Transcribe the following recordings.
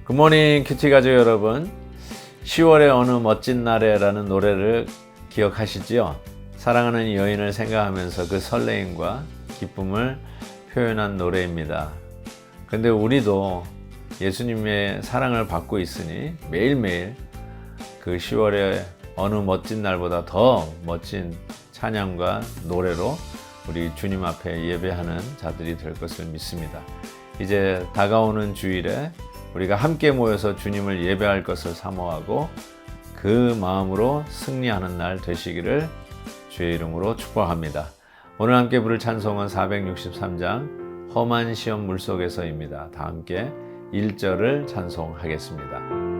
굿모닝 큐티 가족 여러분, 10월의 어느 멋진 날에라는 노래를 기억하시지요? 사랑하는 여인을 생각하면서 그 설레임과 기쁨을 표현한 노래입니다. 근데 우리도 예수님의 사랑을 받고 있으니 매일매일 그 10월의 어느 멋진 날보다 더 멋진 찬양과 노래로 우리 주님 앞에 예배하는 자들이 될 것을 믿습니다. 이제 다가오는 주일에 우리가 함께 모여서 주님을 예배할 것을 사모하고 그 마음으로 승리하는 날 되시기를 주의 이름으로 축복합니다. 오늘 함께 부를 찬송은 463장 험한 시험 물속에서입니다. 다 함께 1절을 찬송하겠습니다.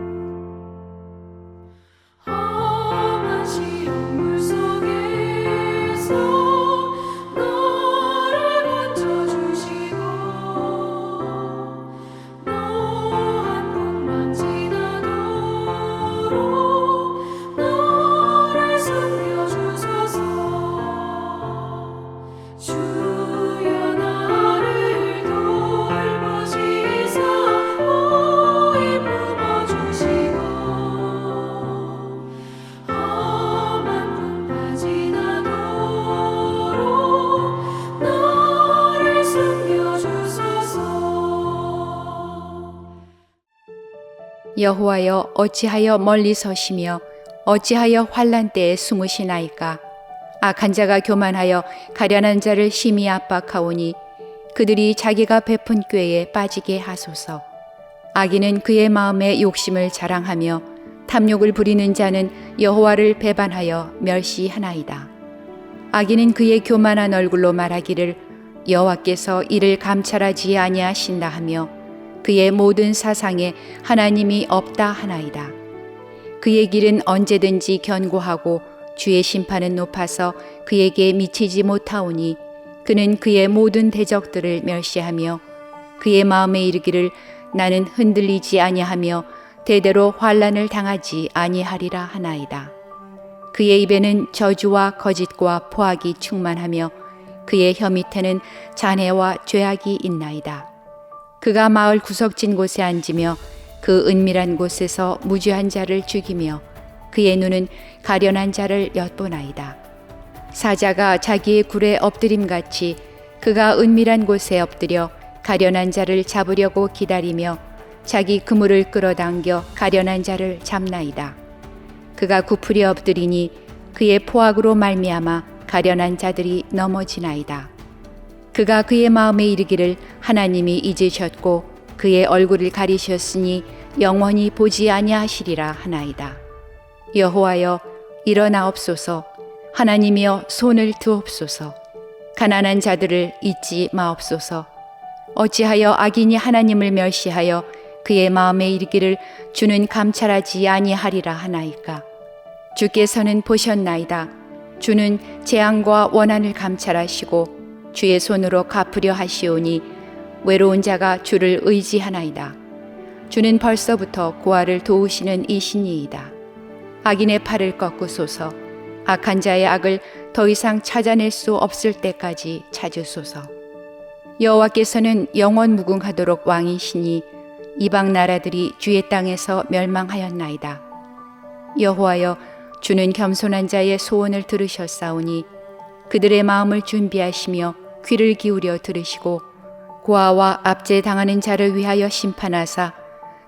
여호와여, 어찌하여 멀리 서시며 어찌하여 환난 때에 숨으시나이까? 악한 자가 교만하여 가련한 자를 심히 압박하오니 그들이 자기가 베푼 꾀에 빠지게 하소서. 악인은 그의 마음에 욕심을 자랑하며 탐욕을 부리는 자는 여호와를 배반하여 멸시하나이다. 악인은 그의 교만한 얼굴로 말하기를 여호와께서 이를 감찰하지 아니하신다 하며 그의 모든 사상에 하나님이 없다 하나이다. 그의 길은 언제든지 견고하고 주의 심판은 높아서 그에게 미치지 못하오니 그는 그의 모든 대적들을 멸시하며 그의 마음에 이르기를 나는 흔들리지 아니하며 대대로 환난을 당하지 아니하리라 하나이다. 그의 입에는 저주와 거짓과 포악이 충만하며 그의 혀 밑에는 잔해와 죄악이 있나이다. 그가 마을 구석진 곳에 앉으며 그 은밀한 곳에서 무죄한 자를 죽이며 그의 눈은 가련한 자를 엿보나이다. 사자가 자기의 굴에 엎드림같이 그가 은밀한 곳에 엎드려 가련한 자를 잡으려고 기다리며 자기 그물을 끌어당겨 가련한 자를 잡나이다. 그가 구풀이 엎드리니 그의 포악으로 말미암아 가련한 자들이 넘어지나이다. 그가 그의 마음에 이르기를 하나님이 잊으셨고 그의 얼굴을 가리셨으니 영원히 보지 아니하시리라 하나이다. 여호와여, 일어나옵소서. 하나님이여, 손을 드옵소서. 가난한 자들을 잊지 마옵소서. 어찌하여 악인이 하나님을 멸시하여 그의 마음에 이르기를 주는 감찰하지 아니하리라 하나이까? 주께서는 보셨나이다. 주는 재앙과 원한을 감찰하시고 주의 손으로 갚으려 하시오니 외로운 자가 주를 의지하나이다. 주는 벌써부터 고아를 도우시는 이신이이다. 악인의 팔을 꺾으소서. 악한 자의 악을 더 이상 찾아낼 수 없을 때까지 찾으소서. 여호와께서는 영원 무궁하도록 왕이시니 이방 나라들이 주의 땅에서 멸망하였나이다. 여호와여, 주는 겸손한 자의 소원을 들으셨사오니 그들의 마음을 준비하시며 귀를 기울여 들으시고 고아와 압제당하는 자를 위하여 심판하사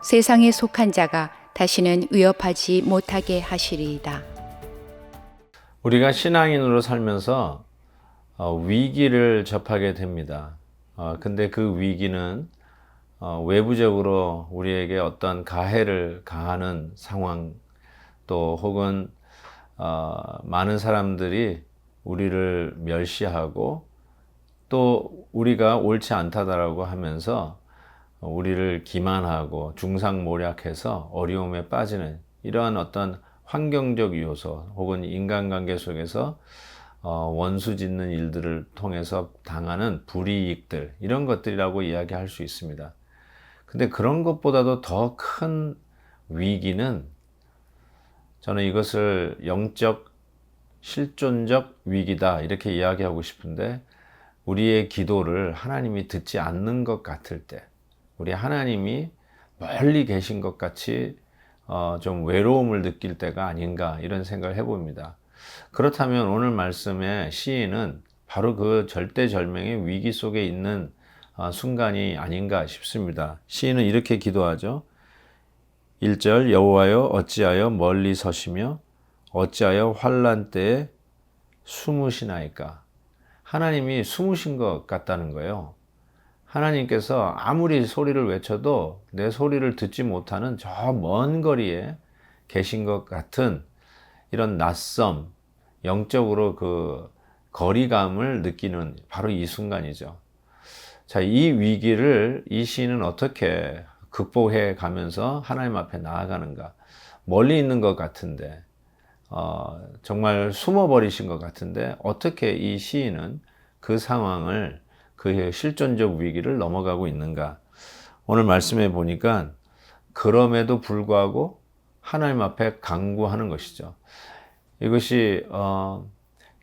세상에 속한 자가 다시는 위협하지 못하게 하시리이다. 우리가 신앙인으로 살면서 위기를 접하게 됩니다. 근데 그 위기는 외부적으로 우리에게 어떤 가해를 가하는 상황, 또 혹은 많은 사람들이 우리를 멸시하고 또 우리가 옳지 않다라고 하면서 우리를 기만하고 중상모략해서 어려움에 빠지는 이러한 어떤 환경적 요소 혹은 인간관계 속에서 원수 짓는 일들을 통해서 당하는 불이익들, 이런 것들이라고 이야기할 수 있습니다. 근데 그런 것보다도 더 큰 위기는, 저는 이것을 영적 실존적 위기다 이렇게 이야기하고 싶은데, 우리의 기도를 하나님이 듣지 않는 것 같을 때, 우리 하나님이 멀리 계신 것 같이 좀 외로움을 느낄 때가 아닌가, 이런 생각을 해봅니다. 그렇다면 오늘 말씀의 시인은 바로 그 절대절명의 위기 속에 있는 순간이 아닌가 싶습니다. 시인은 이렇게 기도하죠. 1절, 여호와여 어찌하여 멀리 서시며 어찌하여 환난 때에 숨으시나이까. 하나님이 숨으신 것 같다는 거예요. 하나님께서 아무리 소리를 외쳐도 내 소리를 듣지 못하는 저 먼 거리에 계신 것 같은 이런 낯섦, 영적으로 그 거리감을 느끼는 바로 이 순간이죠. 자, 이 위기를 이 시인은 어떻게 극복해 가면서 하나님 앞에 나아가는가? 멀리 있는 것 같은데, 정말 숨어버리신 것 같은데, 어떻게 이 시인은 그 상황을, 그 실존적 위기를 넘어가고 있는가? 오늘 말씀해 보니까 그럼에도 불구하고 하나님 앞에 간구하는 것이죠. 이것이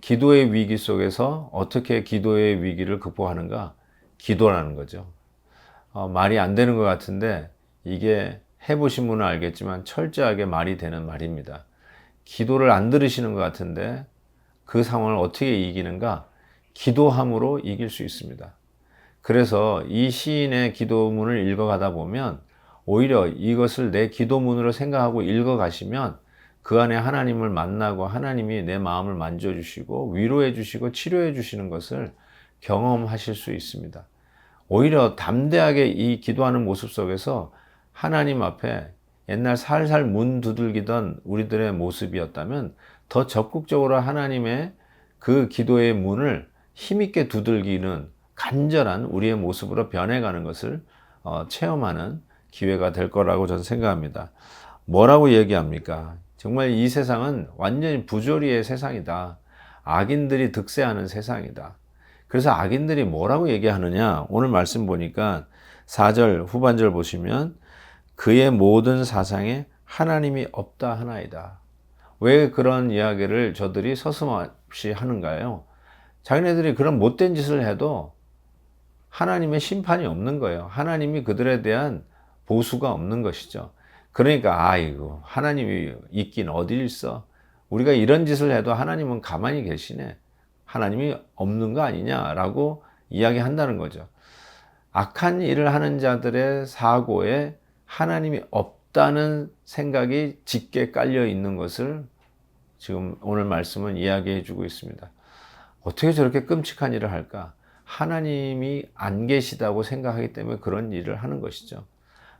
기도의 위기 속에서 어떻게 기도의 위기를 극복하는가? 기도라는 거죠. 말이 안 되는 것 같은데 이게 해보신 분은 알겠지만 철저하게 말이 되는 말입니다. 기도를 안 들으시는 것 같은데 그 상황을 어떻게 이기는가? 기도함으로 이길 수 있습니다. 그래서 이 시인의 기도문을 읽어가다 보면 오히려 이것을 내 기도문으로 생각하고 읽어가시면 그 안에 하나님을 만나고 하나님이 내 마음을 만져주시고 위로해 주시고 치료해 주시는 것을 경험하실 수 있습니다. 오히려 담대하게 이 기도하는 모습 속에서 하나님 앞에 옛날 살살 문 두들기던 우리들의 모습이었다면 더 적극적으로 하나님의 그 기도의 문을 힘있게 두들기는 간절한 우리의 모습으로 변해가는 것을 체험하는 기회가 될 거라고 저는 생각합니다. 뭐라고 얘기합니까? 정말 이 세상은 완전히 부조리의 세상이다. 악인들이 득세하는 세상이다. 그래서 악인들이 뭐라고 얘기하느냐? 오늘 말씀 보니까 4절 후반절 보시면 그의 모든 사상에 하나님이 없다 하나이다. 왜 그런 이야기를 저들이 서슴없이 하는가요? 자기네들이 그런 못된 짓을 해도 하나님의 심판이 없는 거예요. 하나님이 그들에 대한 보수가 없는 것이죠. 그러니까 아이고 하나님이 있긴 어디 있어. 우리가 이런 짓을 해도 하나님은 가만히 계시네. 하나님이 없는 거 아니냐라고 이야기한다는 거죠. 악한 일을 하는 자들의 사고에 하나님이 없다는 생각이 짙게 깔려 있는 것을 지금 오늘 말씀은 이야기해 주고 있습니다. 어떻게 저렇게 끔찍한 일을 할까? 하나님이 안 계시다고 생각하기 때문에 그런 일을 하는 것이죠.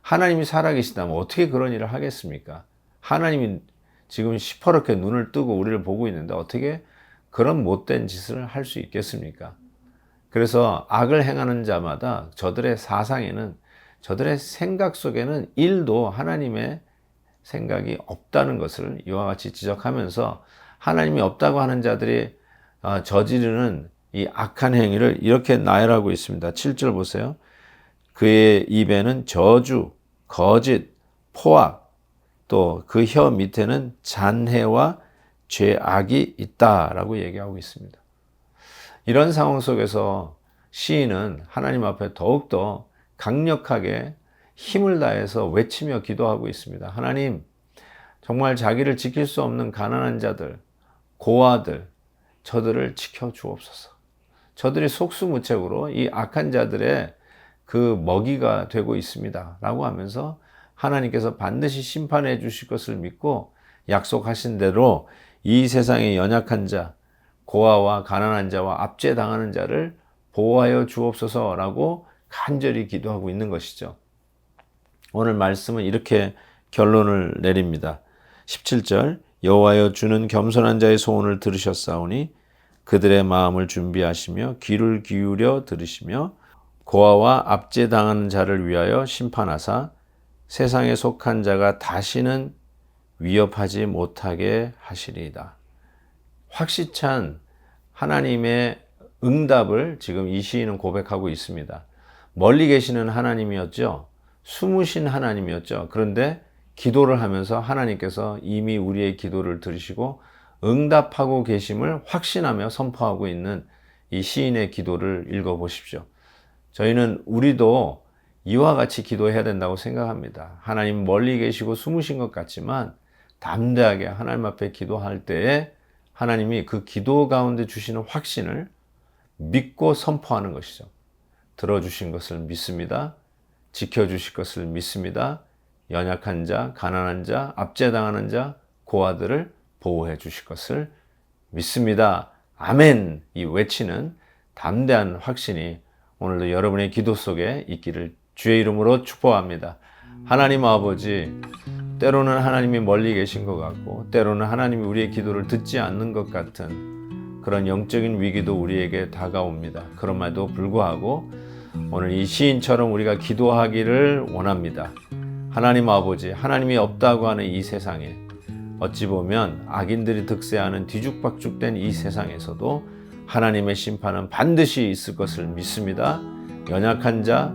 하나님이 살아계시다면 어떻게 그런 일을 하겠습니까? 하나님이 지금 시퍼렇게 눈을 뜨고 우리를 보고 있는데 어떻게 그런 못된 짓을 할 수 있겠습니까? 그래서 악을 행하는 자마다 저들의 사상에는, 저들의 생각 속에는 1도 하나님의 생각이 없다는 것을 이와 같이 지적하면서 하나님이 없다고 하는 자들이 저지르는 이 악한 행위를 이렇게 나열하고 있습니다. 7절 보세요. 그의 입에는 저주, 거짓, 포악, 또 그 혀 밑에는 잔해와 죄악이 있다라고 얘기하고 있습니다. 이런 상황 속에서 시인은 하나님 앞에 더욱더 강력하게 힘을 다해서 외치며 기도하고 있습니다. 하나님, 정말 자기를 지킬 수 없는 가난한 자들, 고아들, 저들을 지켜주옵소서. 저들이 속수무책으로 이 악한 자들의 그 먹이가 되고 있습니다. 라고 하면서 하나님께서 반드시 심판해 주실 것을 믿고 약속하신 대로 이 세상의 연약한 자, 고아와 가난한 자와 압제당하는 자를 보호하여 주옵소서라고 간절히 기도하고 있는 것이죠. 오늘 말씀은 이렇게 결론을 내립니다. 17절 여호와여 주는 겸손한 자의 소원을 들으셨사오니 그들의 마음을 준비하시며 귀를 기울여 들으시며 고아와 압제당하는 자를 위하여 심판하사 세상에 속한 자가 다시는 위협하지 못하게 하시리이다. 확실찬 하나님의 응답을 지금 이 시인은 고백하고 있습니다. 멀리 계시는 하나님이었죠. 숨으신 하나님이었죠. 그런데 기도를 하면서 하나님께서 이미 우리의 기도를 들으시고 응답하고 계심을 확신하며 선포하고 있는 이 시인의 기도를 읽어보십시오. 저희는 우리도 이와 같이 기도해야 된다고 생각합니다. 하나님 멀리 계시고 숨으신 것 같지만 담대하게 하나님 앞에 기도할 때에 하나님이 그 기도 가운데 주시는 확신을 믿고 선포하는 것이죠. 들어주신 것을 믿습니다. 지켜주실 것을 믿습니다. 연약한 자, 가난한 자, 압제당하는 자, 고아들을 보호해 주실 것을 믿습니다. 아멘! 이 외치는 담대한 확신이 오늘도 여러분의 기도 속에 있기를 주의 이름으로 축복합니다. 하나님 아버지, 때로는 하나님이 멀리 계신 것 같고 때로는 하나님이 우리의 기도를 듣지 않는 것 같은 그런 영적인 위기도 우리에게 다가옵니다. 그럼에도 불구하고 오늘 이 시인처럼 우리가 기도하기를 원합니다. 하나님 아버지, 하나님이 없다고 하는 이 세상에 어찌 보면 악인들이 득세하는 뒤죽박죽된 이 세상에서도 하나님의 심판은 반드시 있을 것을 믿습니다. 연약한 자,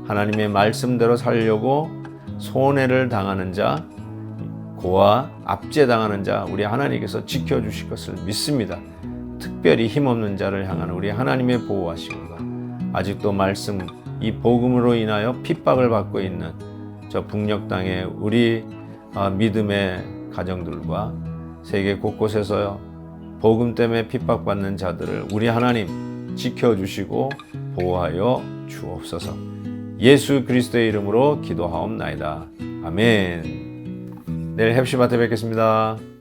하나님의 말씀대로 살려고 손해를 당하는 자, 고아, 압제당하는 자, 우리 하나님께서 지켜주실 것을 믿습니다. 특별히 힘없는 자를 향한 우리 하나님의 보호하심과 아직도 말씀, 이 복음으로 인하여 핍박을 받고 있는 저 북녘 땅의 우리 믿음의 가정들과 세계 곳곳에서 복음 때문에 핍박받는 자들을 우리 하나님 지켜주시고 보호하여 주옵소서. 예수 그리스도의 이름으로 기도하옵나이다. 아멘. 내일 헵시바테 뵙겠습니다.